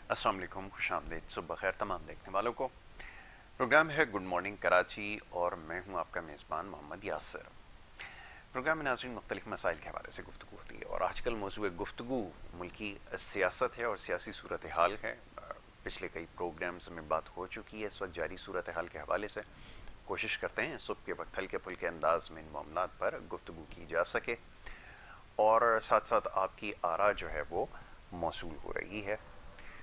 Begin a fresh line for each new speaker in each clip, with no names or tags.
अस्सलाम वालेकुम, खुशामदीद, सुबह खैर तमाम देखने वालों को। प्रोग्राम है गुड मॉर्निंग कराची और मैं हूं आपका मेज़बान मोहम्मद यासिर। प्रोग्राम में नाज़रीन मुख्तलिफ मसाइल के हवाले से गुफ्तगू होती है और आजकल मौजूद गुफ्तगू मुल्की सियासत है और सियासी सूरत हाल है। पिछले कई प्रोग्राम्स में बात हो चुकी है। इस वक्त जारी सूरत हाल के हवाले से कोशिश करते हैं सुबह के वक्त हल्के फुल्के अंदाज में इन मामलात पर गुफ्तगू की जा सके और साथ साथ आपकी आरा जो है वो मौसूल हो रही है।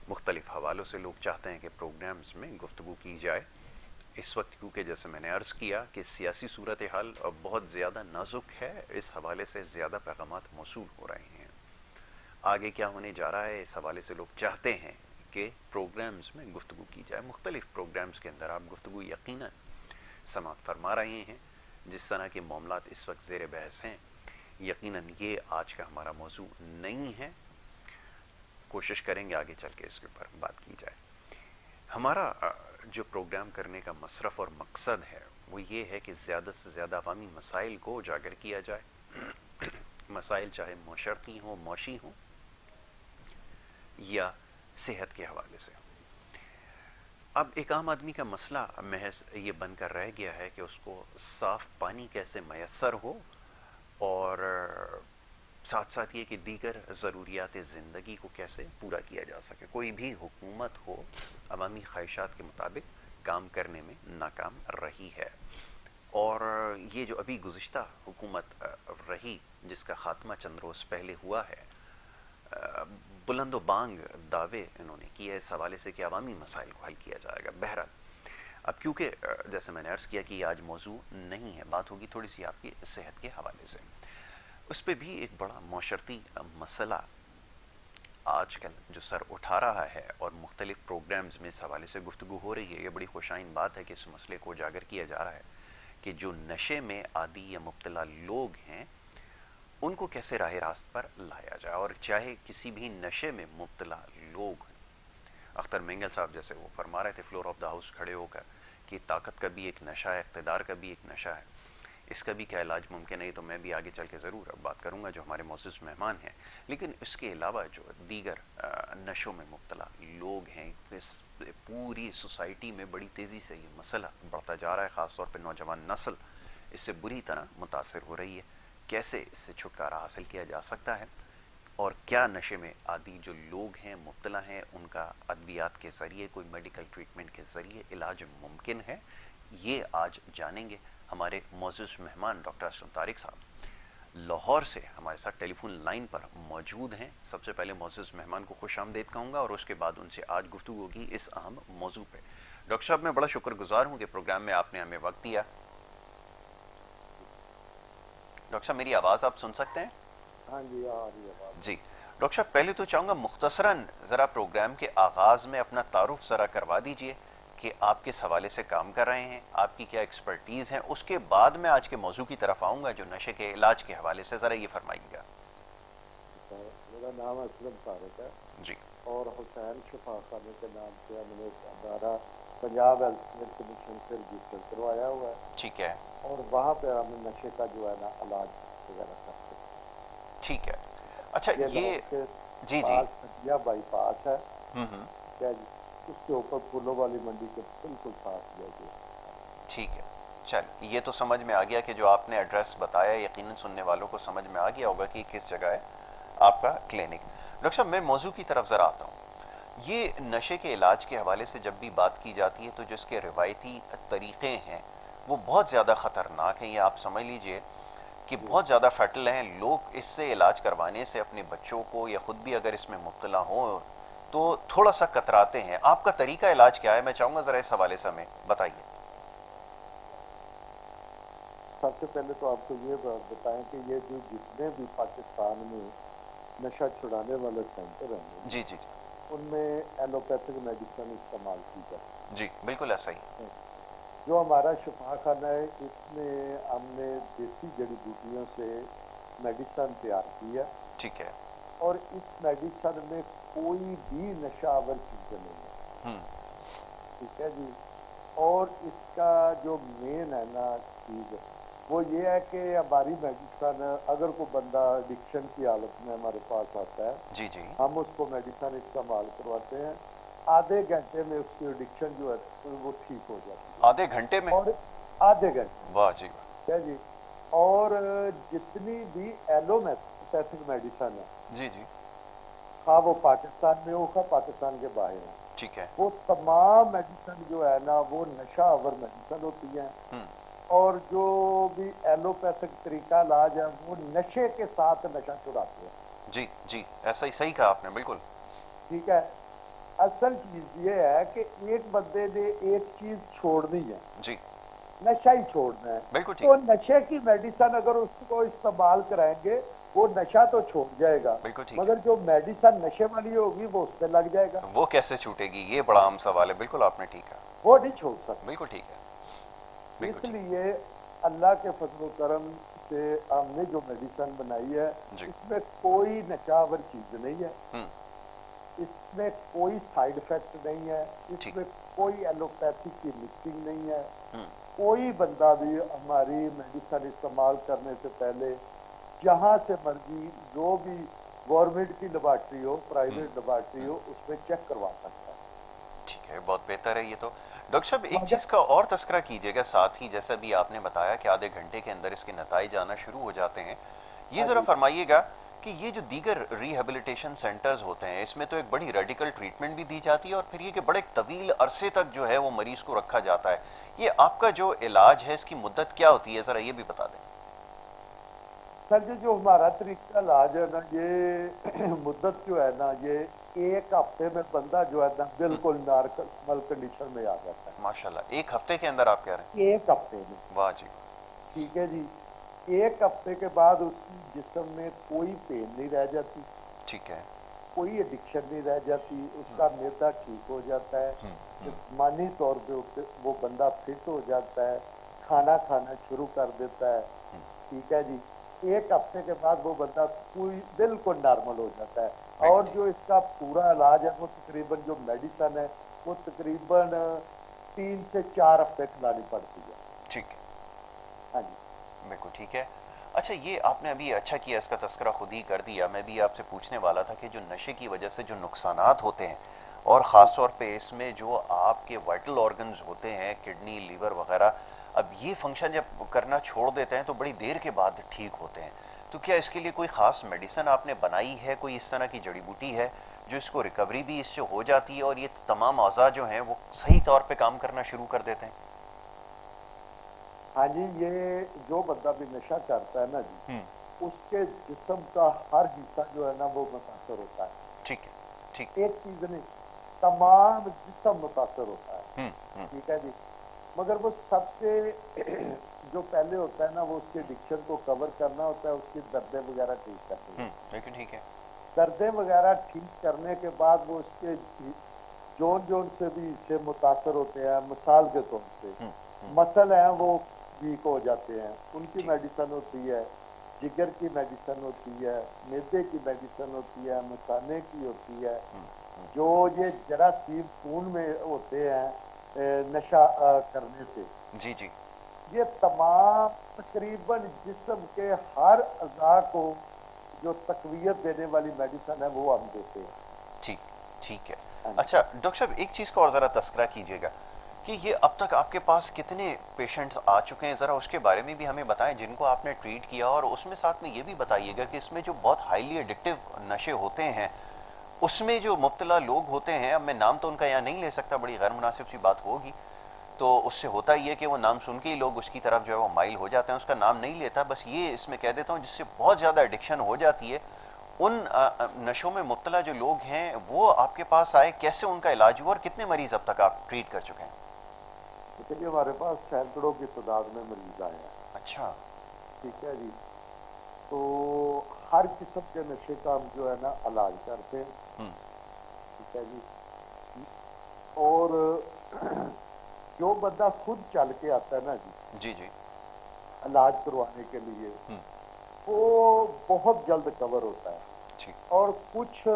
मुख्तलिफ हवालों से लोग चाहते हैं कि प्रोग्राम्स में गुफ्तगू की जाए। इस वक्त क्योंकि जैसे मैंने अर्ज़ किया कि सियासी सूरत हाल बहुत ज़्यादा नाजुक है, इस हवाले से ज़्यादा पैगामात मौसूल हो रहे हैं। आगे क्या होने जा रहा है इस हवाले से लोग चाहते हैं कि प्रोग्राम्स में गुफ्तगू की जाए। मुख्तलिफ प्रोग्राम्स के अंदर आप गुफ्तगू यकीनन समात फरमा रहे हैं। जिस तरह के मामलात इस वक्त ज़ेर बहस हैं, यकीनन ये आज का हमारा मौजू नहीं है। कोशिश करेंगे आगे चल के इसके ऊपर बात की जाए। हमारा जो प्रोग्राम करने का मसरफ़ और मकसद है वो ये है कि ज़्यादा से ज़्यादा अवामी मसाइल को उजागर किया जाए। मसाइल चाहे माशरती हों, मौशी हों या सेहत के हवाले से। अब एक आम आदमी का मसला महज ये बनकर रह गया है कि उसको साफ़ पानी कैसे मैसर हो और साथ साथ ये कि दीगर ज़रूरियात ज़िंदगी को कैसे पूरा किया जा सके। कोई भी हुकूमत हो अवामी ख्वाहिशात के मुताबिक काम करने में नाकाम रही है और ये जो अभी गुज़िश्ता हुकूमत रही जिसका ख़ात्मा चंद रोज़ पहले हुआ है, बुलंदो बांग दावे इन्होंने किए इस हवाले से कि अवामी मसाइल को हल किया जाएगा। बहरहाल अब क्योंकि जैसे मैंने अर्ज़ किया कि आज मौजू नहीं है, बात होगी थोड़ी सी आपकी सेहत के हवाले से। उस पर भी एक बड़ा माशरती मसला आजकल जो सर उठा रहा है और मुख्तलिफ प्रोग्राम्स में इस हवाले से गुफ्तगू हो रही है। ये बड़ी खुशाइन बात है कि इस मसले को उजागर किया जा रहा है कि जो नशे में आदी या मुब्तला लोग हैं उनको कैसे राह रास्त पर लाया जाए। और चाहे किसी भी नशे में मुब्तला लोग, अख्तर मेंगल साहब जैसे वो फरमा रहे थे फ्लोर ऑफ द हाउस खड़े होकर कि ताकत का भी एक नशा है, इक़्तिदार का भी एक नशा है, इसका भी क्या इलाज मुमकिन है। तो मैं भी आगे चल के ज़रूर अब बात करूँगा जो हमारे मौजूद मेहमान हैं। लेकिन इसके अलावा जो दीगर नशों में मुब्तला लोग हैं, इस पूरी सोसाइटी में बड़ी तेज़ी से ये मसला बढ़ता जा रहा है। ख़ास तौर पर नौजवान नस्ल इससे बुरी तरह मुतासर हो रही है। कैसे इससे छुटकारा हासिल किया जा सकता है और क्या नशे में आदि जो लोग हैं मुब्तला हैं उनका अद्वियात के ज़रिए, कोई मेडिकल ट्रीटमेंट के ज़रिए इलाज मुमकिन है, ये आज जानेंगे। हमारे मौजूद मेहमान डॉक्टर असलम तारिक साहब लाहौर से हमारे साथ टेलीफोन लाइन पर मौजूद हैं। सबसे पहले मौजूद मेहमान को खुश आमदेद कहूँगा और उसके बाद उनसे आज गुफ्तगू होगी इस अहम मौजू पे। डॉक्टर साहब मैं बड़ा शुक्रगुजार हूँ कि प्रोग्राम में आपने हमें वक्त दिया। डॉक्टर साहब मेरी आवाज़ आप सुन सकते हैं?
हाँ जी, आ रही है बात।
जी डॉक्टर साहब, पहले तो चाहूँगा मुख्तसरन ज़रा प्रोग्राम के आगाज़ में अपना तारुफ ज़रा करवा दीजिए कि आप किस हवाले से काम कर रहे हैं, आपकी क्या एक्सपर्टीज़ है। उसके बाद मैं आज के मौजू की तरफ आऊँगा जो नशे के इलाज के हवाले से, ज़रा ये फरमाइएगा।
ठीक है, मेरा नाम असलम तारिक है
जी
और हुसैन शफा खाने के नाम से हमने एक अदारा पंजाब हेल्थ केयर कमीशन से रजिस्टर करवाया हुआ है
ठीक है।
और वहाँ पे हम नशे का जो है ना इलाज वगैरह करते हैं।
ठीक है। अच्छा
ये
ये
लाहौर के
जी जी।
पास हटिया बाईपास है,
हम्म।
क्या जी, उसके ऊपर फूलों वाली मंडी के बिल्कुल पास जाइए।
ठीक है। चल ये तो समझ में आ गया कि जो आपने एड्रेस बताया यकीनन सुनने वालों को समझ में आ गया होगा कि किस जगह है आपका क्लिनिक। डॉक्टर साहब मैं मौजू की तरफ ज़रा आता हूँ। ये नशे के इलाज के हवाले से जब भी बात की जाती है तो जो इसके रिवायती तरीक़े हैं वो बहुत ज़्यादा ख़तरनाक हैं। ये आप समझ लीजिए कि
जी,
बहुत ज़्यादा फैटल हैं। लोग इससे इलाज करवाने से अपने बच्चों को या ख़ुद भी अगर इसमें मुब्तला हो तो थोड़ा सा कतराते हैं। आपका तरीका इलाज क्या है, मैं चाहूँगा ज़रा इस हवाले से हमें बताइए।
सबसे पहले तो आपको ये बात बताएं कि ये जो जितने भी पाकिस्तान में नशा छुड़ाने वाले सेंटर हैं
जी जी
उनमें एलोपैथिक मेडिसिन इस्तेमाल की जाती
जी बिल्कुल ऐसा ही।
है। जो हमारा शिफा खाना है इसमें हमने देसी जड़ी बूटियों से मेडिसिन तैयार की है
ठीक है।
और इस मेडिसिन में कोई भी नशावर चीजें नहीं है।
हम्म।
ठीक है जी। और इसका जो मेन है ना चीज, वो ये है कि हमारी मेडिसिन, अगर कोई बंदा एडिक्शन की हालत में हमारे पास आता है,
जी जी।
हम उसको मेडिसिन इस्तेमाल करवाते हैं। आधे घंटे में उसकी एडिक्शन जो है वो ठीक हो जाती है।
आधे घंटे में?
और आधे घंटे में,
वाह जी वाह।
क्या जी। और जितनी भी एलोपैथिक मेडिसिन है,
जी जी।
हाँ वो पाकिस्तान में हो खा पाकिस्तान के बाहर हो,
ठीक है।
वो तमाम मेडिसिन जो है ना वो नशा आवर मेडिसिन होती है।
हम्म।
और जो भी एलोपैथिक तरीका इलाज है वो नशे के साथ नशा छुड़ाते हैं।
जी जी, ऐसा ही सही कहा आपने, बिल्कुल।
ठीक है। असल चीज ये है कि एक बंदे ने एक चीज छोड़नी है,
जी,
नशा ही छोड़ना है।
बिल्कुल ठीक
तो
है।
नशे की मेडिसिन अगर उसको इस्तेमाल कराएंगे, वो नशा तो छोड़ जाएगा,
बिल्कुल ठीक है।
मगर जो मेडिसिन नशे वाली होगी वो उस पर लग जाएगा।
वो कैसे छूटेगी, ये बड़ा आम सवाल है, बिल्कुल आपने ठीक कहा।
वो नहीं छोड़ सकता।
बिल्कुल ठीक है। बिल्कुल ठीक।
इसलिए अल्लाह के फजल करम से हमने जो मेडिसिन बनाई है,
जी।
इसमें कोई नशावर चीज नहीं है,
हम्म।
इसमें कोई साइड इफेक्ट नहीं है,
ठीक।
इसमें कोई एलोपैथी की मिक्सिंग नहीं है।
हम्म।
कोई बंदा भी हमारी मेडिसिन इस्तेमाल करने से पहले जहां से मर्जी, जो भी गवर्नमेंट की लेबॉर्ट्री हो, प्राइवेट लेबॉर्ट्री हो, उसमें चेक करवा सकता है।
ठीक है, बहुत बेहतर है ये तो। डॉक्टर साहब, एक
मगर
चीज़ का और तस्करा कीजिएगा साथ ही, जैसा भी आपने बताया कि आधे घंटे के अंदर इसके नताइज आना शुरू हो जाते हैं, ये
हाँ
ज़रा
जी,
फरमाइएगा कि ये जो दीगर रिहेबिलिटेशन सेंटर्स होते हैं, इसमें तो एक बड़ी रेडिकल ट्रीटमेंट भी दी जाती है और फिर ये कि बड़े तवील अरसे तक जो है वो मरीज को रखा जाता है। ये आपका जो इलाज है, इसकी मुद्दत क्या होती है, ज़रा ये भी बता दें।
सर जी जो हमारा तरीका इलाज है ना, ये मुद्दत जो है ना, ये एक हफ्ते में बंदा जो है ना बिल्कुल नॉर्मल कंडीशन में आ जाता है।
माशाल्लाह, एक हफ्ते के अंदर आप कह रहे
एक हफ्ते में,
हैं? वाह जी।
ठीक है जी। एक हफ्ते के बाद उसकी जिस्म में कोई पेन नहीं रह जाती,
ठीक है।
कोई एडिक्शन नहीं रह जाती, उसका मैदा ठीक हो जाता है, जिस्मानी तौर पे वो बंदा फिट हो जाता है, खाना खाना शुरू कर देता है। ठीक है जी। एक हफ्ते के बाद वो बंदा कोई बिल्कुल नॉर्मल हो जाता है।
बिल्कुल
और
ठीक।
जो इसका पूरा इलाज है वो तकरीबन, जो मेडिसिन है वो तकरीबन 3 से 4 हफ्ते खिलानी पड़ती है।
ठीक है।
हाँ जी।
बिल्कुल ठीक है। अच्छा, ये आपने अभी अच्छा किया, इसका तस्करा खुद ही कर दिया। मैं भी आपसे पूछने वाला था कि जो नशे की वजह से जो नुकसानात होते हैं, और
जी
ख़ास तौर पे इसमें जो आपके वाइटल ऑर्गन्स होते हैं, किडनी, लीवर वगैरह, अब ये फंक्शन जब करना छोड़ देते हैं तो बड़ी देर के बाद ठीक होते हैं। तो क्या इसके लिए कोई ख़ास मेडिसिन आपने बनाई है, कोई इस तरह की जड़ी बूटी है जो इसको रिकवरी भी इससे हो जाती है और ये तमाम अज़ा जो हैं वो सही तौर पे काम करना शुरू कर देते हैं?
हाँ जी, ये जो बंदा भी नशा करता है ना जी,
हम्म।
उसके जिस्म का हर हिस्सा जो है ना वो मुतासर होता है।
ठीक है। ठीक।
एक चीज नहीं, तमाम जिस्म मुतासर होता है।
हम्म।
ठीक है जी। मगर वो सबसे जो पहले होता है ना, वो उसके एडिक्शन को कवर करना होता है, उसकी दर्दें वगैरह ठीक करनी होती है।
बिल्कुल ठीक है।
दर्दें वगैरह ठीक करने के बाद वो उसके जोन जोन से भी इससे मुतासर होते हैं। मिसाल के तौर पे मसल हैं वो वीक हो जाते हैं, उनकी
ठीक।
मेडिसिन होती है। जिगर की मेडिसिन होती है, मैदे की मेडिसिन होती है, मसाने की होती है। जो ये जरासीम खून में होते हैं नशा करने से,
जी जी।
ये तमाम तकरीबन जिस्म के हर अज़ा को जो तकवीयत देने वाली मेडिसिन है वो हम देते हैं।
ठीक। ठीक है।
हाँ जी।
अच्छा डॉक्टर साहब, एक चीज़ का और ज़रा तस्करा कीजिएगा कि ये अब तक आपके पास कितने पेशेंट्स आ चुके हैं, ज़रा उसके बारे में भी हमें बताएं जिनको आपने ट्रीट किया, और उसमें साथ में ये भी बताइएगा कि इसमें जो बहुत हाईली एडिक्टिव नशे होते हैं, उसमें जो मुब्तला लोग होते हैं, अब मैं नाम तो उनका यहाँ नहीं ले सकता, बड़ी गैर मुनासिब सी बात होगी, तो उससे होता ही है कि वो नाम सुन के ही लोग उसकी तरफ जो है वो माइल हो जाते हैं। उसका नाम नहीं लेता, बस ये इसमें कह देता हूँ, जिससे बहुत ज़्यादा एडिक्शन हो जाती है। उन नशों में मुब्तला जो लोग हैं वो आपके पास आए, कैसे उनका इलाज हुआ और कितने मरीज अब तक आप ट्रीट कर चुके हैं?
तो चलिए, हमारे पास सैकड़ों की तादाद में मरीज आए हैं।
अच्छा।
ठीक है जी। तो हर किस्म के नशे का हम जो है ना इलाज करते हैं।
हम्म।
ठीक है जी। और जो बंदा खुद चल के आता है ना जी
जी जी।
इलाज करवाने के लिए,
हम्म।
वो बहुत जल्द कवर होता है।
ठीक।
और कुछ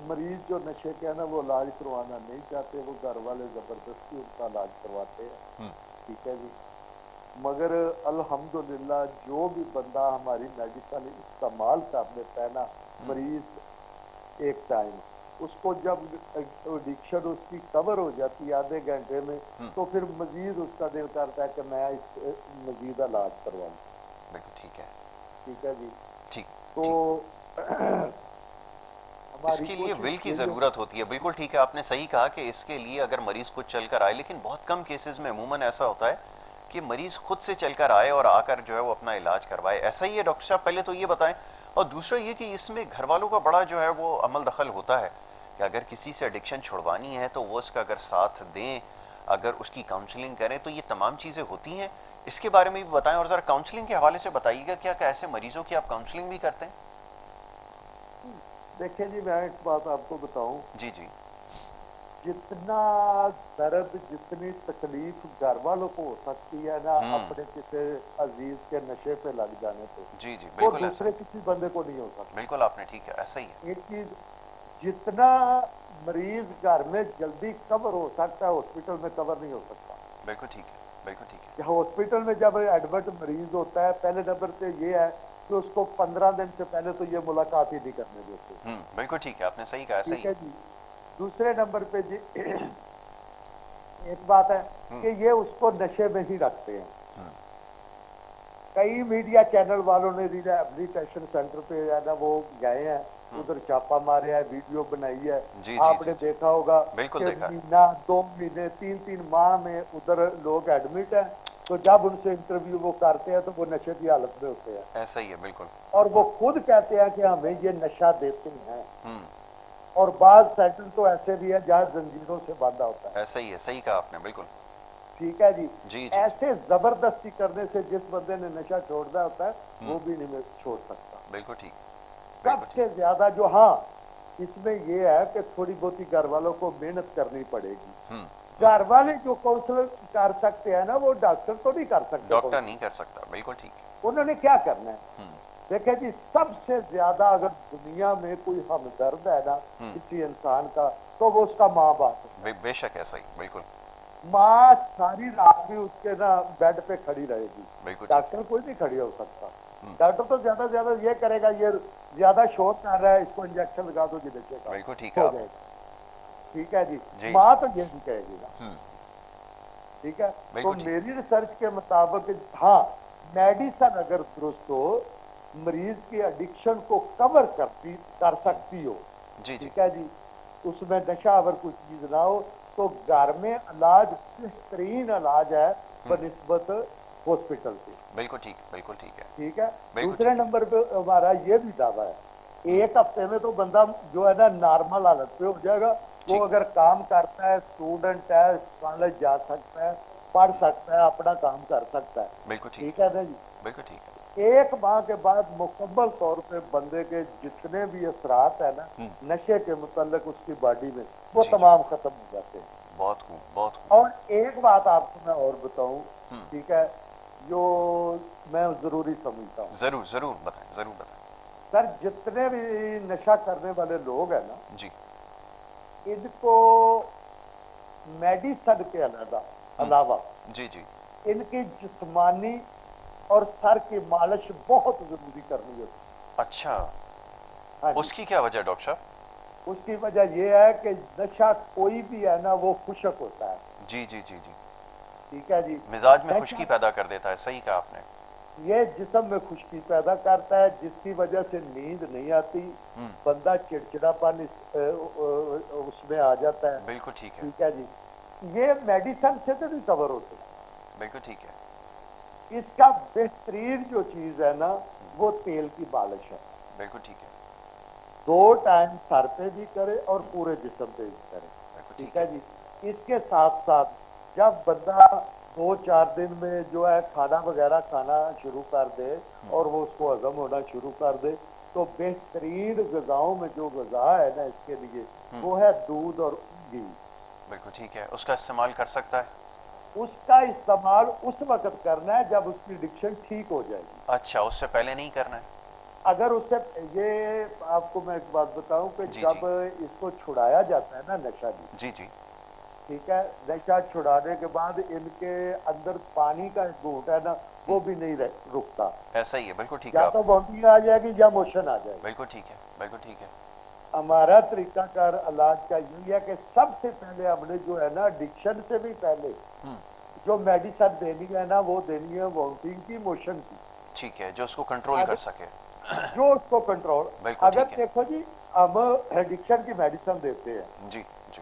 मरीज जो नशे के है ना, वो इलाज करवाना नहीं चाहते, वो घर वाले जबरदस्ती उनका इलाज करवाते हैं।
हम्म।
ठीक है जी। मगर अल्हम्दुलिल्लाह जो भी बंदा हमारी मेडिसिन इस्तेमाल कर लेता है ना, मरीज एक टाइम, उसको जब एडिक्शन उसकी कवर हो जाती है आधे घंटे में, तो फिर मजीद उसका दिल करता है कि मैं इस मजीद इलाज करवाऊँ।
बिल्कुल ठीक है।
ठीक है जी।
ठीक
तो
ठीक।
हमारी
इसके लिए
कोशिश
विल की
यही है।
ज़रूरत होती है। बिल्कुल ठीक है, आपने सही कहा कि इसके लिए अगर मरीज़ खुद चलकर आए, लेकिन बहुत कम केसेस में अमूमन ऐसा होता है कि मरीज़ खुद से चलकर आए और आकर जो है वो अपना इलाज करवाए। ऐसा ही है डॉक्टर साहब? पहले तो ये बताएं। और दूसरा ये कि इसमें घर वालों का बड़ा जो है वो अमल दखल होता है कि अगर किसी से एडिक्शन छुड़वानी है तो वो उसका अगर साथ दें, अगर उसकी काउंसलिंग करें, तो ये तमाम चीज़ें होती हैं। इसके बारे में भी बताएं और ज़रा काउंसलिंग के हवाले से बताइएगा, क्या क्या ऐसे मरीजों की आप काउंसलिंग भी करते हैं?
देखिए जी, मैं एक बात आपको बताऊं,
जी जी।
जितना दर्द, जितनी तकलीफ घर वालों को हो सकती है ना अपने किसी अजीज के नशे पे लग जाने पे,
जी जी,
वो
बिल्कुल ऐसा
दूसरे
ही।
किसी बंदे को नहीं हो सकती।
बिल्कुल आपने ठीक है, ऐसा ही है।
एक चीज, जितना मरीज घर में जल्दी कवर हो सकता है हॉस्पिटल में कवर नहीं हो सकता।
बिल्कुल ठीक है, बिल्कुल ठीक है।
हॉस्पिटल में जब एडमिट मरीज होता है, पहले नंबर पे ये है कि उसको 15 दिन से पहले तो ये मुलाकात ही नहीं करने देते।
बिल्कुल ठीक है, आपने सही कहा, ऐसा ही
ठीक
है।
है जी। दूसरे नंबर पे जी एक बात है कि ये उसको नशे में ही रखते हैं। कई मीडिया चैनल वालों ने रिहैबिलिटेशन सेंटर पे है ना वो गए हैं, उधर छापा मारे है, वीडियो बनाई है।
जी जी
आपने
जी जी,
देखा होगा
बिल्कुल
कि
देखा।
महीना, 2 महीने, 3-3 माह में उधर लोग एडमिट हैं, तो जब उनसे इंटरव्यू वो करते हैं तो वो नशे की हालत में होते हैं,
ऐसा ही है, बिल्कुल।
और वो खुद कहते हैं कि हमें ये नशा देते हैं। और बाद सेंटर तो ऐसे भी है जहाँ जंजीरों से बांधा होता है।
ऐसा ही है, सही कहा आपने, बिल्कुल।
ठीक है जी।
जी जी जी,
ऐसे जबरदस्ती करने से जिस बंदे ने नशा छोड़ना होता है वो भी नहीं छोड़ सकता।
बिल्कुल ठीक, बिल्कुल ठीक।
सबसे ज्यादा जो, हाँ, इसमें ये है कि थोड़ी बहुत ही घर वालों को मेहनत करनी पड़ेगी। घर वाले जो काउंसलर कर सकते हैं ना, वो डॉक्टर तो नहीं कर सकते।
डॉक्टर नहीं कर सकता, बिल्कुल ठीक है।
उन्होंने क्या करना है? देखिए जी, सबसे ज्यादा अगर दुनिया में कोई हमदर्द है ना किसी इंसान का, तो वो उसका माँ बाप है।
बेशक ऐसा ही, बिल्कुल।
माँ सारी रात भी उसके ना बेड पे खड़ी रहेगी,
बिल्कुल ठीक
डॉक्टर कोई नहीं खड़ी हो सकता। डॉक्टर तो ज्यादा से ज्यादा ये करेगा, ये ज्यादा शोर कर रहा है, इसको इंजेक्शन लगा दो जी, बच्चे का
बिल्कुल ठीक
हो
है आप।
जाएगा। ठीक है जी।
जी
माँ तो ये नहीं कहेगी ना। ठीक है। तो
बिल्कुल ठीक।
मेरी रिसर्च के मुताबिक, हाँ, मेडिसिन अगर दुरुस्त हो, मरीज की एडिक्शन को कवर कर सकती हो।
जी जी,
ठीक है जी। उसमें नशा अगर कुछ चीज ना हो, तो घर में इलाज बेहतरीन इलाज है बनिस्बत हॉस्पिटल के।
बिल्कुल ठीक, बिल्कुल ठीक है।
ठीक है।
बिल्कुल
दूसरे
ठीक है।
नंबर पे हमारा ये भी दावा है, एक हफ्ते में तो बंदा जो है ना नॉर्मल हालत पे हो जाएगा। वो
ठीक,
अगर काम करता है, स्टूडेंट है, कॉलेज जा सकता है, पढ़ सकता है, अपना काम कर सकता है।
बिल्कुल ठीक
ठीक
है।
है ना जी।
बिल्कुल ठीक है।
एक माह के बाद मुकम्मल तौर पे बंदे के जितने भी असरात है ना नशे के मुतल्लिक उसकी बॉडी में, वो
जी जी,
तमाम खत्म हो जाते हैं।
बहुत खूब, बहुत खूब।
और एक बात आपको मैं और बताऊं, ठीक है, जो मैं जरूरी समझता हूँ।
जरूर जरूर बताएं, जरूर बताएं।
सर, जितने भी नशा करने वाले लोग हैं ना,
जी
इनको मेडिसिन के अलावा
जी जी,
इनकी जिस्मानी और सर की मालिश बहुत जरूरी करनी होती है।
अच्छा।
हाँ जी।
उसकी क्या वजह डॉक्टर साहब?
उसकी वजह यह है कि नशा कोई भी है ना वो खुशक होता है।
जी जी जी जी,
ठीक है जी।
मिजाज में
नशा
खुश्की पैदा कर देता है, सही कहा आपने।
ये जिस्म में खुश्की पैदा करता है, जिसकी वजह से नींद नहीं आती, बंदा चिड़चिड़ापन उसमें आ जाता है।
बिल्कुल ठीक है।
ठीक है जी। ये मेडिसिन से तो नहीं कवर होते।
बिल्कुल ठीक है।
इसका बेहतरीन जो चीज है ना, वो तेल की मालिश है।
बिल्कुल ठीक है।
2 टाइम सर पे भी करे और पूरे जिस्म पे भी करे।
बिल्कुल
ठीक है जी। इसके साथ साथ जब बंदा 2-4 दिन में जो है खाना वगैरह खाना शुरू कर दे और वो उसको हजम होना शुरू कर दे, तो बेहतरीन गजाओं में जो गजा है ना इसके लिए, वो है दूध और घी।
बिल्कुल ठीक है, उसका इस्तेमाल कर सकता है।
उसका इस्तेमाल उस वक्त करना है जब उसकी एडिक्शन ठीक हो जाएगी।
अच्छा, उससे पहले नहीं करना है?
अगर उससे, ये आपको मैं एक बात बताऊं कि
जी
जब
जी
इसको छुड़ाया जाता है ना नशा जी,
जी जी,
ठीक है, नशा छुड़ाने के बाद इनके अंदर पानी का घूंट है ना, वो भी नहीं रुकता।
ऐसा ही है, बिल्कुल ठीक है
या
आप।
तो वॉमिटिंग आ जाएगी या मोशन आ जाएगी।
बिल्कुल ठीक है, बिल्कुल ठीक है।
हमारा तरीकाकार इलाज का यही है कि सबसे पहले हमने जो है ना, एडिक्शन से भी पहले जो मेडिसिन देनी है ना, वो देनी है वॉमिटिंग की, मोशन की।
ठीक है, जो उसको कंट्रोल कर सके।
जो उसको कंट्रोल,
बिल्कुल
अगर
ठीक है।
देखो जी, हम एडिक्शन की मेडिसिन देते हैं,
जी जी।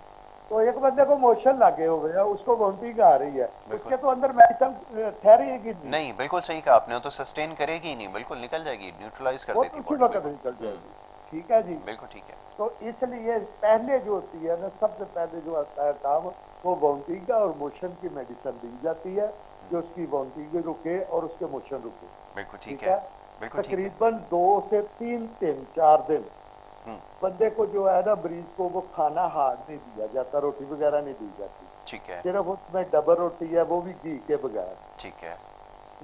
तो एक बंदे को मोशन लगे हुए हैं, उसको वॉमिटिंग आ रही है,
बिल्कुल
उसके तो अंदर मेडिसिन ठहरेगी नहीं,
नहीं, बिल्कुल सही कहा आपने, तो सस्टेन करेगी ही नहीं, बिल्कुल निकल जाएगी, न्यूट्रलाइज कर
वो तो
देती
उसी
बॉडी,
वक्त
बिल्कुल।
निकल जाएगी। ठीक है जी।
बिल्कुल ठीक है।
तो इसलिए पहले जो होती है ना, सबसे पहले जो आता है काम, वो वॉमिटिंग का और मोशन की मेडिसिन दी जाती है, जो उसकी वॉमिटिंग रुके और उसके मोशन रुके।
बिल्कुल ठीक
ठीक
है।
है।
बिल्कुल ठीक है।
तकरीबन 2 से 3 दिन 4 दिन
हम्म।
बंदे को जो है ना, मरीज को वो खाना हार्ड नहीं दिया जाता, रोटी वगैरह नहीं दी जाती,
ठीक है।
सिर्फ उसमें डबल रोटी है, वो भी घी के बगैर,
ठीक है।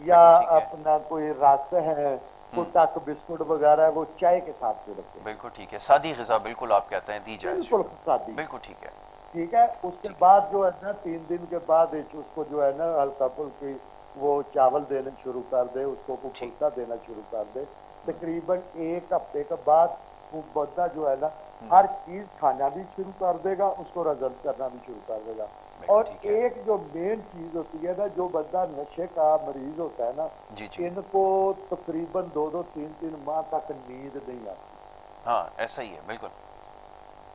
या
बिल्कुल ठीक है।
अपना कोई रस है, कोई टक बिस्कुट वगैरह है, वो चाय के साथ में रखे।
बिल्कुल ठीक है, सादी ग़िज़ा बिल्कुल आप कहते हैं दी जाए।
बिल्कुल सादी।
बिल्कुल ठीक है।
ठीक है। उसके
ठीक है।
बाद जो है ना, 3 दिन के बाद उसको जो है ना, हल्का फुल्की वो चावल देने शुरू कर दे, उसको
ठीक।
फुल्का देना शुरू कर दे। तकरीबन 1 हफ्ते के बाद वो बंदा जो है ना, हर चीज खाना भी शुरू कर देगा, उसको रगड़ करना भी शुरू कर देगा।
बिल्कुल
और
ठीक है।
एक जो मेन चीज होती है ना, जो बंदा नशे का मरीज होता है ना,
जी जी।
इनको तकरीबन 2-2 3-3 माह तक नींद नहीं आती।
हाँ, ऐसा ही है, बिल्कुल।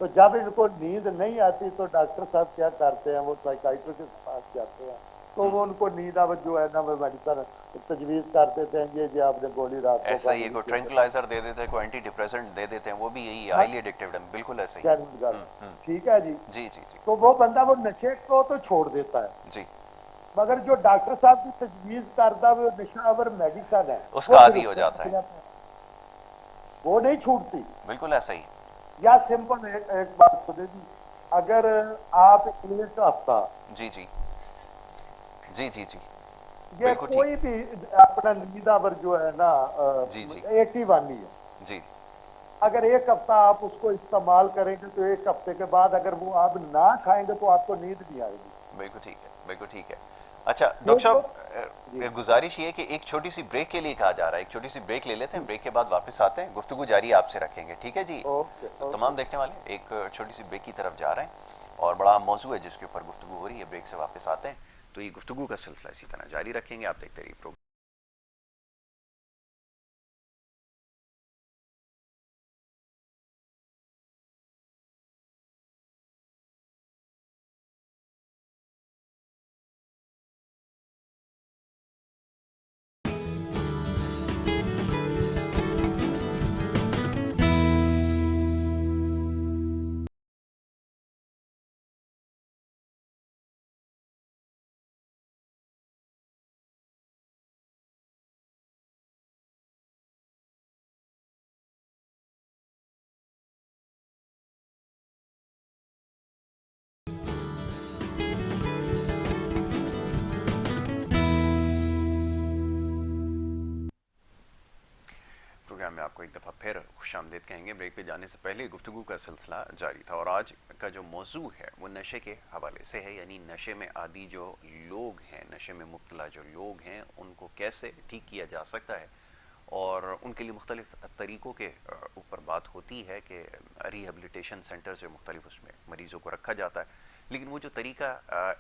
तो जब इनको नींद नहीं आती, तो डॉक्टर साहब क्या करते हैं, वो साइकाइट्रिस्ट के पास जाते हैं, तो वो उनको नींद अब जो है ना, वो मेडिसिन तजवीज़ कर देते हैं, ये आपने गोली रात को
ऐसा ही
खानी
है, कोई
लीजिए।
ट्रैंक्विलाइजर दे देते हैं, कोई एंटी डिप्रेसेंट दे देते हैं, वो भी यही
हाँ,
हाईली एडिक्टिव है, बिल्कुल ऐसा ही है।
जैनुइन गल। ठीक है जी।
जी जी जी।
तो वो बंदा वो नशे को तो छोड़ देता है,
जी।
मगर जो डॉक्टर साहब की तजवीज़ करता वो नशावर मेडिसिन है,
उसका
वो फिर
आदी
उस
हो
पर
जाता
लग
है।
जाता है, वो नहीं छूटती।
बिल्कुल ऐसा ही।
या सिंपल एक बात सुने जी, अगर आप 1 हफ्ता,
जी जी। जी जी जी।
ये
बिल्कुल ठीक।
कोई भी अपना नींदावर जो है ना,
जी जी।
81 ही है,
जी।
अगर 1 हफ्ता आप उसको इस्तेमाल करेंगे, तो 1 हफ्ते के बाद अगर वो आप ना खाएंगे, तो आपको नींद नहीं आएगी।
बिल्कुल ठीक है, बिल्कुल ठीक है। अच्छा डॉक्टर
ये जो
साहब,
जी
गुजारिश ये है कि एक छोटी सी ब्रेक के लिए कहा जा रहा है, एक छोटी सी ब्रेक ले लेते हैं, ब्रेक के बाद वापस आते हैं, गुफ्तगू जारी आपसे रखेंगे, ठीक है जी।
ओके
तो
ओके।
तमाम देखने वाले एक छोटी सी ब्रेक की तरफ जा रहे हैं, और बड़ा मौजू है जिसके ऊपर गुफ्तगू हो रही है, ब्रेक से वापस आते हैं तो ये गुफ्तगू का सिलसिला इसी तरह जारी रखेंगे, आप देखते रहिए प्रोग्राम। प्रोग्राम में आपको एक दफ़ा फिर खुशामदीद कहेंगे। ब्रेक पे जाने से पहले गुफ्तगू का सिलसिला जारी था, और आज का जो मौजू है वो नशे के हवाले से है, यानी नशे में आदि जो लोग हैं, नशे में मुब्तला जो लोग हैं, उनको कैसे ठीक किया जा सकता है, और उनके लिए मुख्तलिफ तरीक़ों के ऊपर बात होती है कि रिहेबिलिटेशन सेंटर्स जो मुख्तलिफ, उसमें मरीज़ों को रखा जाता है, लेकिन वो जो तरीका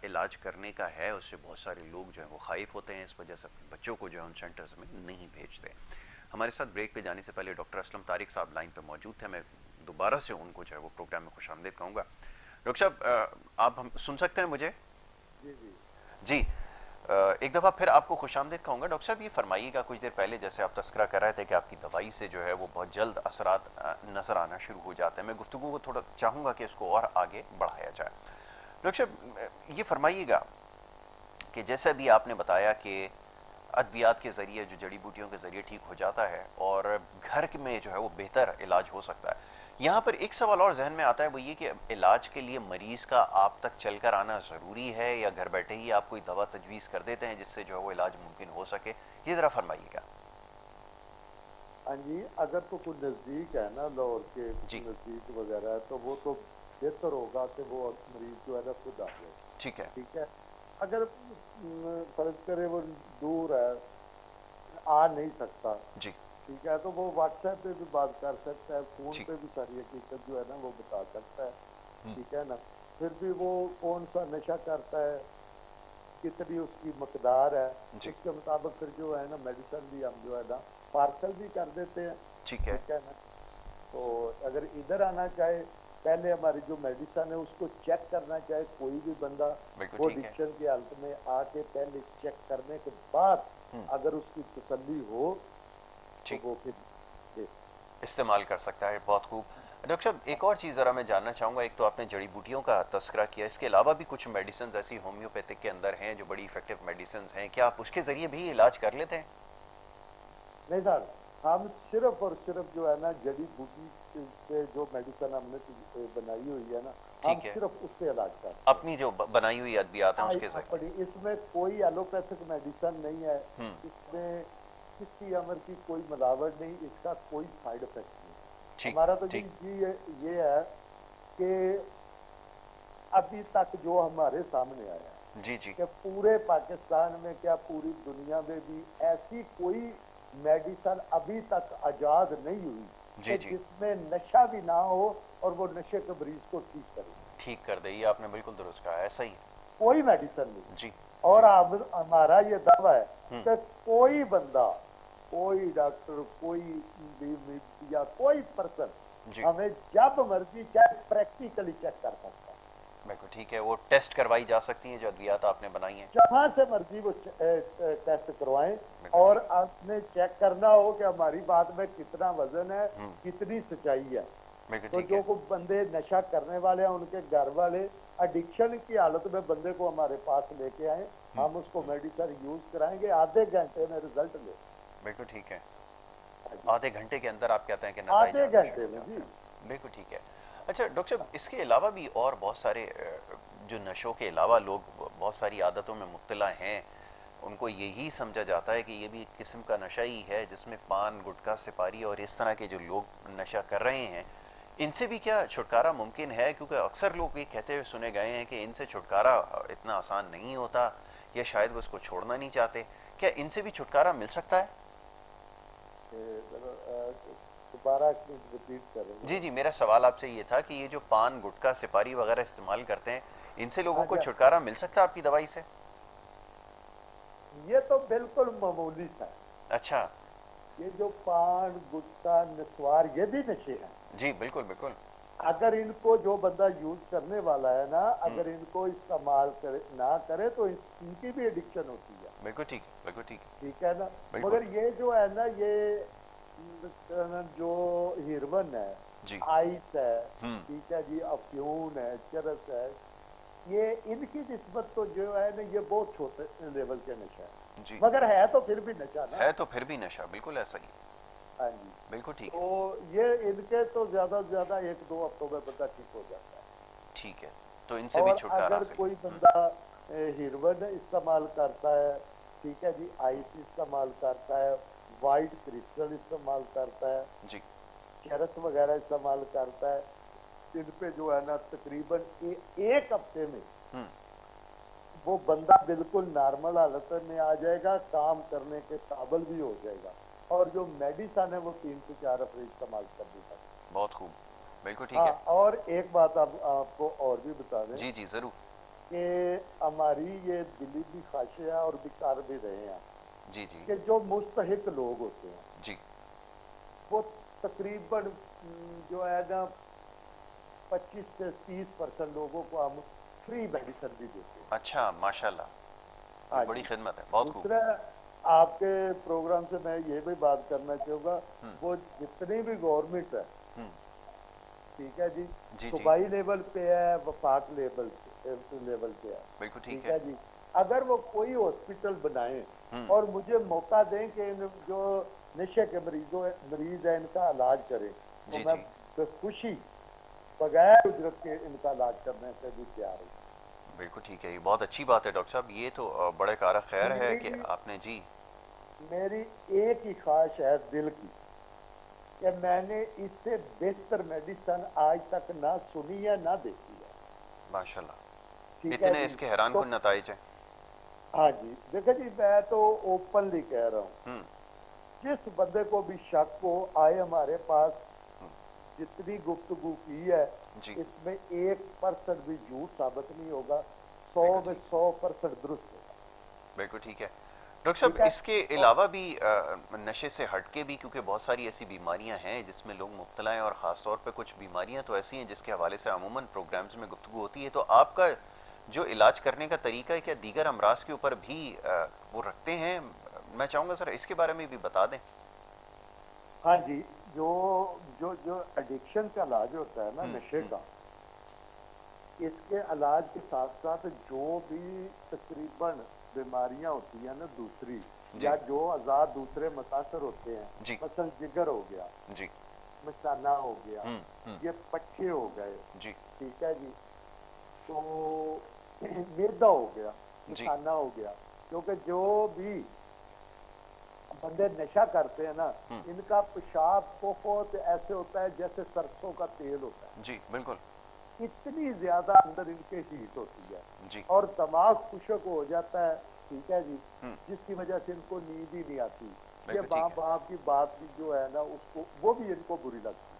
इलाज करने का है, उससे बहुत सारे लोग जो हैं वो खाइफ होते हैं, इस वजह से बच्चों को जो है उन सेंटर्स में नहीं भेजते। हमारे साथ ब्रेक पे जाने से पहले डॉक्टर असलम तारिक साहब लाइन पे मौजूद थे, मैं दोबारा से उनको जो है वो प्रोग्राम में खुशामदीद कहूँगा। डॉक्टर साहब, आप हम सुन सकते हैं मुझे?
जी जी
जी। एक दफ़ा फिर आपको खुशामदीद कहूँगा। डॉक्टर साहब, ये फरमाइएगा, कुछ देर पहले जैसे आप तस्करा कर रहे थे कि आपकी दवाई से जो है वो बहुत जल्द असरात नज़र आना शुरू हो जाते हैं, मैं गुफ्तगू को थोड़ा चाहूँगा कि इसको और आगे बढ़ाया जाए। डॉक्टर साहब, ये फरमाइएगा कि जैसे अभी आपने बताया कि अद्वियात के ज़रिए, जो जड़ी बूटियों के ज़रिए ठीक हो जाता है, और घर में जो है वो बेहतर इलाज हो सकता है। यहाँ पर एक सवाल और जहन में आता है, वो ये कि इलाज के लिए मरीज़ का आप तक चल कर आना ज़रूरी है, या घर बैठे ही आप कोई दवा तजवीज़ कर देते हैं जिससे जो है वो इलाज मुमकिन हो सके, ये ज़रा फरमाइएगा।
हाँ जी, अगर तो कोई नज़दीक है ना, लाहौर के
जी
नज़दीक वगैरह, तो वो तो बेहतर होगा कि वो मरीज जो है ना खुद आ जाए।
ठीक है।
ठीक है। अगर फर्ज करे वो दूर है, आ नहीं सकता,
जी।
ठीक है, तो वो व्हाट्सएप पे भी बात कर सकता है, फोन
ठीक।
पे भी सारी हकीकत जो है ना वो बता सकता है।
हम्म।
ठीक है ना। फिर भी वो कौन सा नशा करता है, कितनी उसकी मकदार है,
जी।
उसके मुताबिक फिर जो है ना मेडिसिन भी हम जो है ना पार्सल भी कर देते हैं।
ठीक है।
ठीक है ना। तो अगर इधर आना चाहे, पहले हमारी जो मेडिसिन है उसको चेक करना चाहे कोई भी बंदा,
बिल्कुल
वो
ठीक है।
एडिक्शन की हालत में आके पहले चेक करने के बाद
हम्म।
अगर उसकी तसल्ली हो तो
ठीक।
वो फिर दे।
इस्तेमाल कर सकता है। बहुत खूब। डॉक्टर साहब, एक और चीज़ ज़रा मैं जानना चाहूँगा। एक तो आपने जड़ी बूटियों का तस्करा किया, इसके अलावा भी कुछ मेडिसिन ऐसी होम्योपैथिक के अंदर हैं जो बड़ी इफेक्टिव मेडिसिन हैं, क्या आप उसके ज़रिए भी इलाज कर लेते हैं?
नहीं सर, हम सिर्फ और सिर्फ जो है ना जड़ी बूटी से जो मेडिसिन हमने बनाई हुई है ना, हम
ठीक है।
सिर्फ उससे इलाज करते हैं।
अपनी जो बनाई हुई अद्वियात हैं उसके ज़रिए।
अपनी इसमें कोई एलोपैथिक मेडिसिन नहीं है,
हम्म।
इसमें किसी अमर की कोई मिलावट नहीं, इसका कोई साइड इफेक्ट नहीं।
ठीक।
हमारा तो
ठीक।
ये है कि अभी तक जो हमारे सामने आया
जी। जी।
कि पूरे पाकिस्तान में क्या पूरी दुनिया में भी ऐसी कोई मेडिसिन अभी तक आजाद नहीं हुई
जी।
कि
जी।
जिसमें नशा भी ना हो और वो नशे के मरीज को ठीक करे।
ठीक कर दे, ये आपने बिल्कुल दुरुस्त कहा, ऐसा ही है।
कोई मेडिसिन नहीं।
जी।
और
जी।
अब हमारा ये दावा है
हम्म।
कि कोई बंदा, कोई डॉक्टर, कोई या कोई पर्सन
जी।
हमें जब मर्जी चाहे प्रैक्टिकली चेक कर सकता है।
बिल्कुल ठीक है। वो टेस्ट करवाई जा सकती हैं जो अद्वियात आपने बनाई हैं।
जहां से मर्जी वो टेस्ट करवाएं,
बिल्कुल
और
ठीक।
आपने चेक करना हो कि हमारी बात में कितना वजन है,
हम्म।
कितनी सच्चाई है।
बिल्कुल
तो
ठीक
जो
है।
को बंदे नशा करने वाले हैं, उनके घर वाले एडिक्शन की हालत में बंदे को हमारे पास लेके आए,
हम्म।
हम उसको मेडिसिन यूज कराएंगे, आधे घंटे में रिजल्ट ले।
बिल्कुल ठीक है।
हाँ जी।
आधे घंटे के अंदर आप कहते हैं कि नतीजे
आधे
आना शुरू
घंटे
हो
में
जाते
जी।
हैं। बिल्कुल ठीक है। अच्छा डॉक्टर साहब, इसके अलावा भी और बहुत सारे जो नशों के अलावा लोग बहुत सारी आदतों में मुब्तला हैं, उनको यही समझा जाता है कि ये भी एक किस्म का नशा ही है जिसमें पान, गुटखा, सिपारी और इस तरह के जो लोग नशा कर रहे हैं, इनसे भी क्या छुटकारा मुमकिन है? क्योंकि अक्सर लोग ये कहते हुए सुने गए हैं कि इनसे छुटकारा इतना आसान नहीं होता, या शायद वो इसको छोड़ना नहीं चाहते। क्या इनसे भी छुटकारा मिल सकता है?
दोबारा रिपीट करेंगे।
जी। जी, मेरा सवाल आपसे ये था कि ये जो पान, गुटखा, सिपारी वगैरह इस्तेमाल करते हैं, इनसे लोगों
हाँ
को
जी।
छुटकारा मिल सकता है आपकी दवाई से?
ये तो बिल्कुल मामूली सा है।
अच्छा।
ये जो पान, गुटखा, नस्वार, ये भी नशे हैं।
जी बिल्कुल बिल्कुल।
अगर इनको जो बंदा यूज करने वाला है ना, अगर इनको इस्तेमाल करे ना करे तो इनकी भी एडिक्शन होती है।
बिल्कुल ठीक है। बिल्कुल ठीक है।
ठीक है ना।
बिल्कुल।
मगर ये जो है ना, ये जो हिरवन है,
जी।
आइस है,
हम्म।
ठीक है जी, अफ्यून है, चरस है, ये इनकी निस्बत तो जो है ना ये बहुत छोटे लेवल के नशा है,
जी।
मगर है तो फिर भी नशा ना।
है तो फिर भी नशा, बिल्कुल ऐसा ही।
हाँ जी।
बिल्कुल ठीक
तो
है।
ये इनके तो ज्यादा से ज्यादा 1-2 हफ्तों में बंदा ठीक हो जाता है।
ठीक है। तो इनसे भी
और
छुटकारा
अगर
हासिल
कोई
है।
बंदा हिरवन इस्तेमाल करता है, ठीक है जी, आइस इस्तेमाल करता है, वाइट क्रिस्टल इस्तेमाल करता है,
जी।
चरस वगैरह इस्तेमाल करता है, इन पे जो है ना तकरीबन एक हफ्ते में
हम्म।
वो बंदा बिल्कुल नॉर्मल हालत में आ जाएगा, काम करने के काबिल भी हो जाएगा। और जो मेडिसिन है वो 3 से 4 हफ्ते इस्तेमाल करनी पड़ती।
बहुत खूब। बिल्कुल ठीक
हाँ,
है।
और एक बात आपको और भी बता दें
जी जी जरूर।
कि हमारी ये दिली भी ख्वाहिश है और भी कर भी रहे हैं
जी जी।
कि जो मुस्तहिक लोग होते हैं
जी।
वो तकरीबन जो है ना 25 से 30% लोगों को हम फ्री मेडिसिन भी देते हैं।
अच्छा माशाल्लाह, ये
हाँ
बड़ी
जी।
खिदमत है, बहुत खूब।
दूसरा, आपके प्रोग्राम से मैं ये भी बात करना चाहूँगा,
हम्म।
वो जितनी भी गवर्नमेंट है,
हम्म।
ठीक है जी,
जी जी।
सूबाई लेवल पे है, वफाक लेवल पे है,
बिल्कुल ठीक
ठीक
है।
है जी, अगर वो कोई हॉस्पिटल बनाए
हम्म।
और मुझे मौका दें कि इन जो नशे के मरीज है इनका इलाज करें, तो
जी
मैं
जी।
खुशी बगैर उजरत के इनका इलाज करने से भी तैयार हूँ।
बिल्कुल ठीक है, ये बहुत अच्छी बात है डॉक्टर साहब। ये तो बड़े कार खैर है कि
मेरी
आपने। जी।
मेरी एक ही ख्वाहिश है दिल की कि कि मैंने इससे बेहतर मेडिसिन आज तक ना सुनी है ना देखी है।
माशाल्लाह,
ठीक है
इतने
जी।
इसके हैरान
तो
कुन नताइज हैं।
हाँ जी, देखो जी, मैं तो ओपनली कह रहा हूँ,
हम्म।
जिस बंदे को भी शक हो आए हमारे पास, जितनी गुफ्तगू की है
जी।
इसमें 1% भी झूठ साबित नहीं होगा, 100
बिल्कुल
में
ठीक,
100% दुरुस्त होगा।
बिल्कुल ठीक है। डॉक्टर साहब,
ठीक है।
इसके
और
अलावा भी नशे से हटके भी, क्योंकि बहुत सारी ऐसी बीमारियां हैं जिसमें लोग मुब्तला हैं, और ख़ास तौर पे कुछ बीमारियां तो ऐसी हैं जिसके हवाले से अमूमन प्रोग्राम्स में गुफ्तगू होती है, तो आपका जो इलाज करने का तरीका है, क्या दीगर अमराज के ऊपर भी वो रखते हैं? मैं चाहूँगा सर इसके बारे में भी बता दें।
हाँ जी, जो जो जो एडिक्शन का इलाज होता है ना नशे का, इसके इलाज के साथ साथ जो भी तकरीबन बीमारियां होती हैं ना दूसरी,
जी।
या जो आजाद दूसरे मतासर होते हैं,
जी।
मसल जिगर हो गया,
जी।
मसाना हो गया,
हम्म।
ये पट्टे हो गए,
जी।
ठीक है जी, तो मैदा हो गया,
जी।
मसाना हो गया, क्योंकि जो भी बंदे नशा करते हैं ना, इनका पेशाब बहुत ऐसे होता है जैसे सरसों का तेल होता है,
जी बिल्कुल।
इतनी ज्यादा अंदर इनके हीट होती है,
जी।
और दिमाग खुशक हो जाता है, ठीक है जी,
हम्म।
जिसकी वजह से इनको नींद ही नहीं आती। ये
बिल्कुल
माँ
ठीक है।
बाप की बात भी जो है ना, उसको वो भी इनको बुरी लगती है।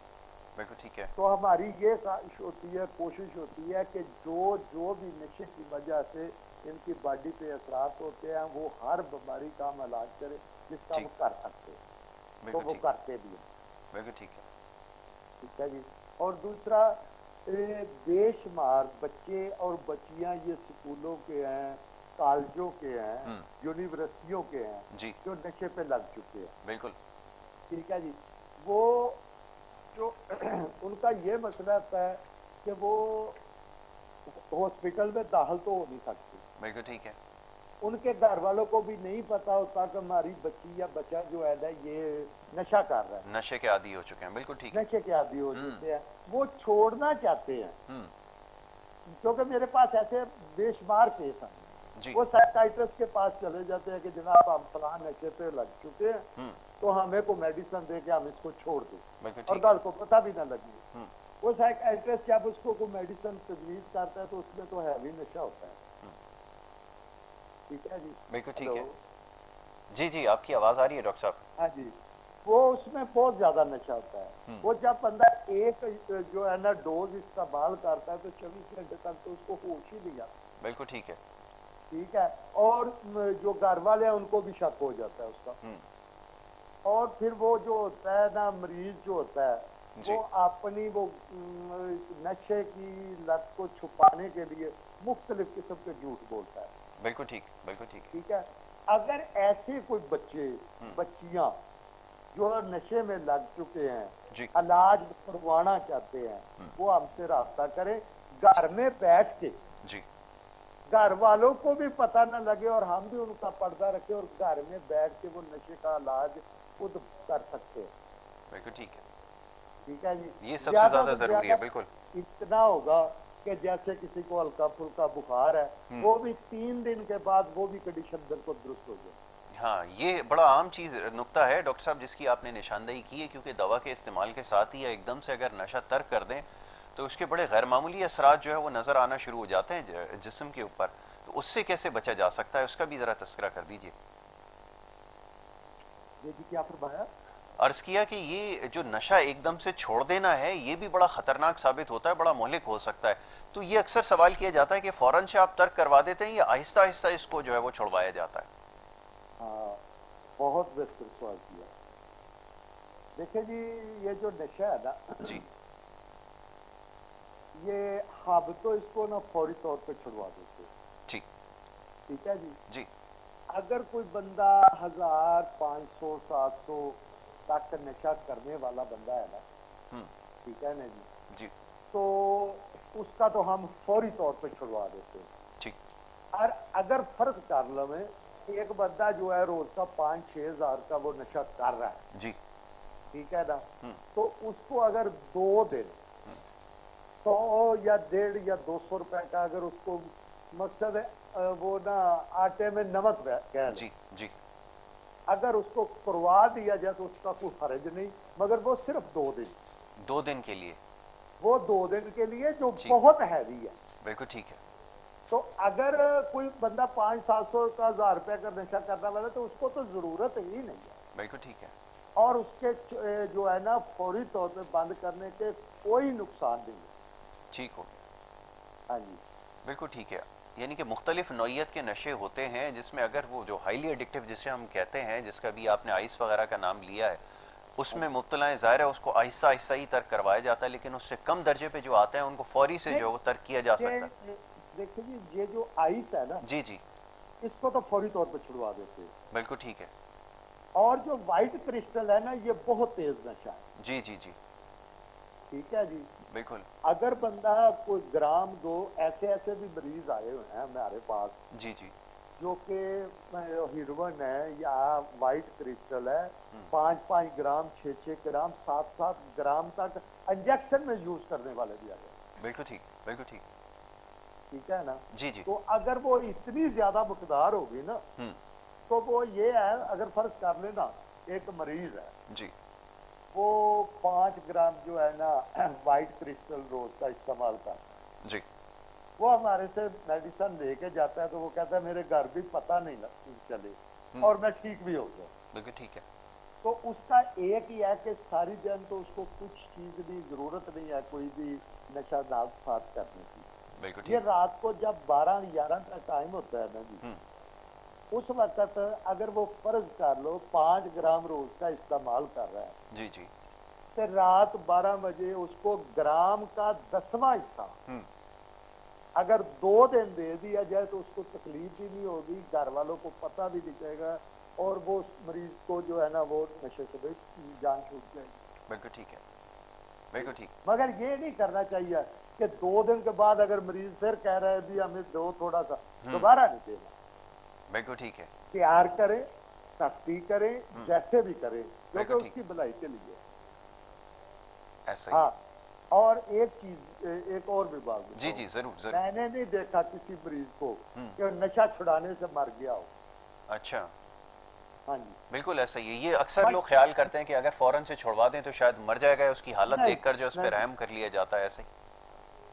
बिल्कुल ठीक है।
तो हमारी ये ख्वाहिश होती है, कोशिश होती है कि जो जो भी नशे की वजह से इनकी बॉडी पे असरात होते हैं, वो हर बीमारी का हम इलाज करें जिसका
ठीक।
वो कर सकते हैं, तो
बिल्कुल
वो
ठीक।
करते भी हैं।
बिल्कुल ठीक है।
ठीक है जी। और दूसरा, बेशुमार बच्चे और बच्चियां ये स्कूलों के हैं, कॉलेजों के हैं, यूनिवर्सिटियों के हैं,
जी।
जो नशे पे लग चुके हैं।
बिल्कुल।
ठीक है जी। वो जो उनका ये मसला होता है कि वो हॉस्पिटल में दाखिल तो हो नहीं सकते,
बिल्कुल ठीक है।
उनके घर वालों को भी नहीं पता होता कि हमारी बच्ची या बच्चा जो है ना ये नशा कर रहा है,
नशे के आदी हो चुके हैं, बिल्कुल ठीक है।
नशे के आदी हो चुके हैं, वो छोड़ना चाहते हैं।
हम्म।
क्योंकि मेरे पास ऐसे बेशुमार केस हैं,
जी।
वो साइकाइट्रिस्ट के पास चले जाते हैं कि जनाब हम फलां नशे पे लग चुके हैं, तो हमें को मेडिसिन दे के हम इसको छोड़ दें,
बिल्कुल
और
ठीक है।
घर को पता भी ना लगे। वो साइकाइट्रिस्ट जब उसको कोई मेडिसिन तजवीज करता है तो उसमें तो हैवी नशा होता है। ठीक है जी।
बिल्कुल ठीक
हेलो।
है। जी जी, आपकी आवाज आ रही है डॉक्टर साहब।
हाँ जी, वो उसमें बहुत ज्यादा नशा होता है। वो जब बंदा एक जो है ना डोज इस्तेमाल करता है तो 24 घंटे तक तो उसको होश ही नहीं आता।
बिल्कुल ठीक है।
ठीक है। और जो घर वाले हैं उनको भी शक हो जाता है उसका। और फिर वो जो होता है ना, मरीज जो होता है, वो अपनी वो नशे की लत को छुपाने के लिए मुख्तलिफ किस्म के झूठ बोलता है।
बिल्कुल ठीक, बिल्कुल ठीक।
ठीक है। अगर ऐसे कोई बच्चे बच्चियां जो नशे में लग चुके हैं, इलाज करवाना चाहते हैं, वो हमसे राब्ता करें, घर में बैठ के
जी।
घर वालों को भी पता न लगे और हम भी उनका पर्दा रखें, और घर में बैठ के वो नशे का इलाज खुद कर सकते हैं।
बिल्कुल ठीक है।
ठीक है जी।
ये सबसे ज्यादा जरूरी है। बिल्कुल।
इतना होगा कि जैसे किसी को हल्का फुल्का बुखार है, वो भी 3 दिन के बाद वो भी कंडीशन बिल्कुल दुरुस्त हो जाए।
हाँ, ये बड़ा आम चीज नुक्ता है डॉक्टर साहब जिसकी आपने निशानदेही की है, क्योंकि दवा के इस्तेमाल के साथ ही या एकदम से अगर नशा तर्क कर दें तो उसके बड़े गैर मामूली असरात जो है वो नजर आना शुरू हो जाते हैं जिस्म के ऊपर। तो उससे कैसे बचा जा सकता है, उसका भी जरा तस्करा कर दीजिए।
ये जी क्या फरमाया?
अर्ज किया कि ये जो नशा एकदम से छोड़ देना है ये भी बड़ा खतरनाक साबित होता है, बड़ा मोहलिक हो सकता है। तो ये अक्सर सवाल किया जाता है कि फौरन से आप तर्क करवा देते हैं या आहिस्ता आहिस्ता इसको जो है वो छुड़वाया जाता है?
हाँ, बहुत बेहतर सवाल किया। देखिए जी, ये जो नशा है ना
जी।
ये हम तो इसको ना फौरी तौर पे छुड़वा देते हैं।
ठीक।
ठीक है जी।
जी।
अगर कोई बंदा 1000, 500, 700 तक नशा करने वाला बंदा है ना, ठीक है ना जी,
जी।
तो उसका तो हम फौरी तौर पे छुड़वा देते हैं।
ठीक।
और अगर फर्क कर लो में, एक बंदा जो है रोज का 5-6 हजार का वो नशा कर रहा है,
जी।
ठीक है ना, तो उसको अगर 2 दिन 100 या 150 या 200 रुपए का अगर उसको मकसद है वो ना आटे में नमक कह
जी। जी।
अगर उसको करवा दिया जाए तो उसका कोई हर्ज नहीं, मगर वो सिर्फ 2 दिन,
2 दिन के लिए,
वो 2 दिन के लिए जो
ठीक,
बहुत हैवी है।
बिल्कुल ठीक है।
तो अगर कोई बंदा 500-700 का 1000 रुपए का नशा करने वाला तो उसको तो जरूरत ही नहीं है,
बिल्कुल ठीक है।
और उसके जो है ना फौरी तौर पे बंद करने के कोई नुकसान नहीं है।
ठीक हो,
हाँ जी,
बिल्कुल ठीक है। यानी कि मुख्तलिफ नौइयत के नशे होते हैं जिसमें अगर वो जो हाईली एडिक्टिव जिसे हम कहते हैं, जिसका भी आपने आइस वगैरह का नाम लिया है, उसमें मुब्तला है, ज़ाहिर है उसको आहिस्ता आहिस्ता ही तर्क करवाया जाता है, लेकिन उससे कम दर्जे पे जो आते हैं उनको फौरी से जो तर्क किया जा सकता है।
देखिए जी, ये जो आइस है ना,
जी जी,
इसको तो फौरी तौर पे छुड़वा देते हैं।
बिल्कुल ठीक है।
और जो व्हाइट क्रिस्टल है ना, ये बहुत तेज नशा है।
जी जी जी,
ठीक है जी।
बिल्कुल।
अगर बंदा कोई ग्राम 2, ऐसे ऐसे भी मरीज आए हुए हैं हमारे पास,
जी जी,
जो कि हीरोइन है या व्हाइट क्रिस्टल है, 5-5 ग्राम, 6-6 ग्राम, 7-7 ग्राम तक इंजेक्शन में यूज करने वाले भी आ गए।
बिल्कुल ठीक, बिल्कुल ठीक।
ठीक है ना।
जी जी,
तो अगर वो इतनी ज्यादा मकदार होगी ना, तो वो ये है, अगर फर्ज कर लेना एक मरीज है
जी
वो 5 ग्राम जो है ना व्हाइट क्रिस्टल रोज का इस्तेमाल करता है,
जी,
वो हमारे से मेडिसिन लेके जाता है, तो वो कहता है मेरे घर भी पता नहीं चले और मैं ठीक भी हो गया।
बिल्कुल ठीक है।
तो उसका एक ही है कि सारी दिन तो उसको कुछ चीज की जरूरत नहीं है, कोई भी नशा नाल साथ करने की।
बिल्कुल
ये
ठीक।
रात को जब 12-11 का टाइम होता है ना जी, उस वक्त अगर वो फर्ज कर लो 5 ग्राम रोज का इस्तेमाल कर रहा है,
जी जी,
तो रात 12 बजे उसको ग्राम का 10वां हिस्सा अगर 2 दिन दे दिया जाए तो उसको तकलीफ भी नहीं होगी, घर वालों को पता भी नहीं चलेगा, और वो उस मरीज को जो है ना वो नशे से भी जान छूट जाएगी।
बिल्कुल ठीक है, बिल्कुल ठीक।
मगर ये नहीं करना चाहिए कि 2 दिन के बाद अगर मरीज फिर कह रहा है भी हमें दो थोड़ा सा, दोबारा नहीं देना।
बिल्कुल ठीक है,
प्यार करें, सख्ती करें, जैसे भी करें, क्योंकि
बिल्कुल ठीक।
उसकी भलाई के लिए।
ऐसा ही।
हाँ, और एक चीज, एक और भी बात
जी
बताऊं।
जी, जरूर जरूर।
मैंने नहीं देखा किसी मरीज को कि नशा छुड़ाने से मर गया हो।
अच्छा,
हाँ जी,
बिल्कुल ऐसा ही है। ये अक्सर लोग ख्याल करते हैं कि अगर फौरन से छुड़वा दें तो शायद मर जाएगा, उसकी हालत
नहीं,
देखकर जो उस पर
नहीं,
रहम कर लिया जाता है, ऐसे ही।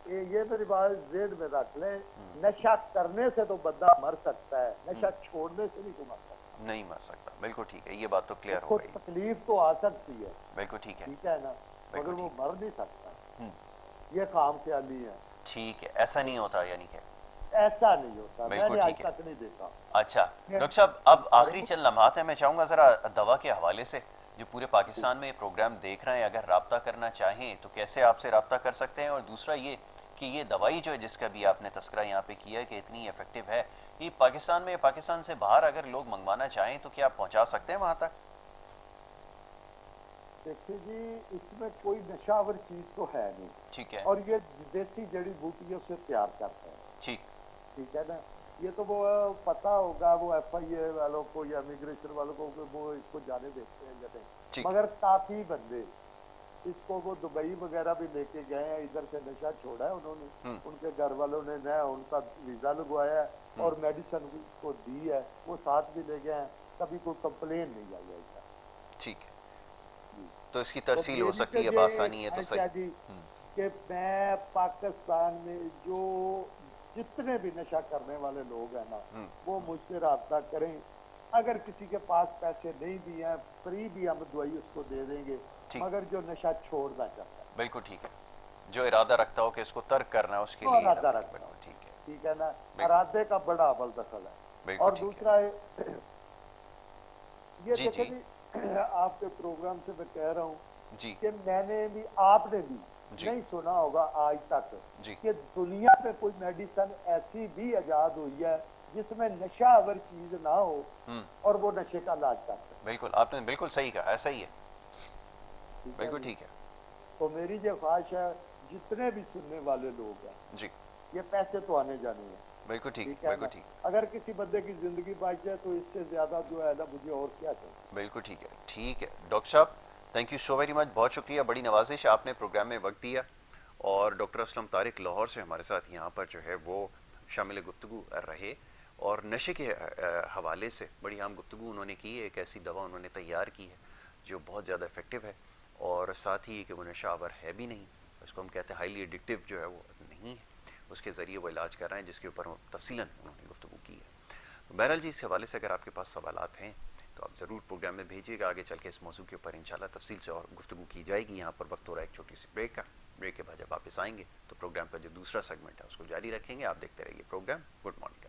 ये मेरी बात जेड में रख लें, नशा करने से तो बंदा मर सकता है, नशा छोड़ने से नहीं तो मर सकता।
नहीं मर सकता, बिल्कुल ठीक है, ये बात तो क्लियर हो
उसको
गई।
तकलीफ तो आ सकती है,
बिल्कुल ठीक है,
ठीक है ना, मगर
बिल्कुल
वो
ठीक।
मर नहीं सकता। ये काम ख्याली है,
ठीक है, ऐसा नहीं होता यानी कि।
ऐसा नहीं होता,
बिल्कुल
मैंने आज
ठीक है।
तक नहीं देखा।
अच्छा डॉक्टर साहब, अब आखिरी चंद लम्हात है, मैं चाहूंगा जरा दवा के हवाले से जो पूरे पाकिस्तान में ये प्रोग्राम देख रहे हैं, अगर राब्ता करना चाहें तो कैसे आपसे राब्ता कर सकते हैं, और दूसरा ये कि ये दवाई जो है जिसका भी आपने तस्करा यहाँ पे किया है कि इतनी इफेक्टिव है, ये पाकिस्तान में, पाकिस्तान से बाहर अगर लोग मंगवाना चाहें तो क्या आप पहुंचा सकते हैं वहां तक?
देखिए जी, इसमें कोई नशावर चीज तो है नहीं,
ठीक है,
और ये देसी जड़ी बूटियों से तैयार करते हैं।
ठीक,
ठीक है ना। ये तो वो पता होगा वो FIA वालों को या इमिग्रेशन वालों को कि वो इसको जाने देते हैं या नहीं,
ठीक,
मगर काफी बंदे इसको वो दुबई वगैरह भी लेके गए हैं, इधर से नशा छोड़ा है उन्होंने, उनके घर वालों ने नया उनका वीजा लगवाया है और मेडिसिन को दी है, वो साथ भी ले गए हैं, कभी कोई कंप्लेन नहीं आई है इसका।
ठीक है, तो इसकी
तो
तरसील हो
मेरी तो
सकती है,
ये
बासानी है तो
क्या
सही।
जी कि मैं पाकिस्तान में जो जितने भी नशा करने वाले लोग हैं ना, वो मुझसे राब्ता करें। अगर किसी के पास पैसे नहीं भी हैं, फ्री भी हम दवाई उसको दे देंगे, मगर जो नशा छोड़ना चाहता है,
बिल्कुल ठीक है, जो इरादा रखता हो कि इसको तर्क करना है उसके
तो
लिए
इरादा रखता है,
ठीक है,
ठीक है ना। इरादे का बड़ा अमल दखल है। और दूसरा है ये
जी
देखो
जी
जी, आपके प्रोग्राम से मैं कह रहा हूँ
जी
कि मैंने भी, आपने भी
जी
नहीं सुना होगा आज तक
जी,
कि दुनिया में कोई मेडिसिन ऐसी भी आजाद हुई है जिसमें नशावर चीज ना हो और वो नशे का इलाज करते हैं।
बिल्कुल, आपने बिल्कुल सही कहा, ऐसा ही है, बिल्कुल ठीक है।
तो मेरी जो ख्वाहिश है, जितने भी सुनने वाले लोग हैं
जी,
ये पैसे तो आने जाने हैं,
बिल्कुल ठीक,
ठीक है
बिल्कुल
ना।
ठीक,
अगर किसी बंदे की जिंदगी बच जाए तो इससे ज्यादा जो है ना मुझे और क्या चाहिए।
बिल्कुल ठीक है, ठीक है डॉक्टर साहब, thank you so very much, बहुत शुक्रिया, बड़ी नवाजिश, आपने प्रोग्राम में वक्त दिया, और डॉक्टर असलम तारिक लाहौर से हमारे साथ यहाँ पर जो है वो शामिल गुफ्तगू रहे, और नशे के हवाले से बड़ी आम गुफ्तगू उन्होंने की है। एक ऐसी दवा उन्होंने तैयार की है जो बहुत ज़्यादा इफ़ेक्टिव है, और साथ ही कि वो नशावर है भी नहीं, उसको हम कहते हैं हाईली एडिक्टिव जो है वो नहीं है, उसके ज़रिए वो इलाज कर रहे हैं, जिसके ऊपर तफसीलन उन्होंने गुफ्तगू की है। तो बहरहाल जी, इस हवाले से अगर आपके पास सवालात हैं तो आप ज़रूर प्रोग्राम में भेजिएगा। आगे चल के इस मौजू के ऊपर इंशाल्लाह तफसील से और गुफ्तगू की जाएगी। यहाँ पर वक्त हो रहा है एक छोटी सी ब्रेक का। ब्रेक के बाद जब वापस आएंगे तो प्रोग्राम का जो दूसरा सेगमेंट है उसको जारी रखेंगे। आप देखते रहिए प्रोग्राम गुड मॉर्निंग।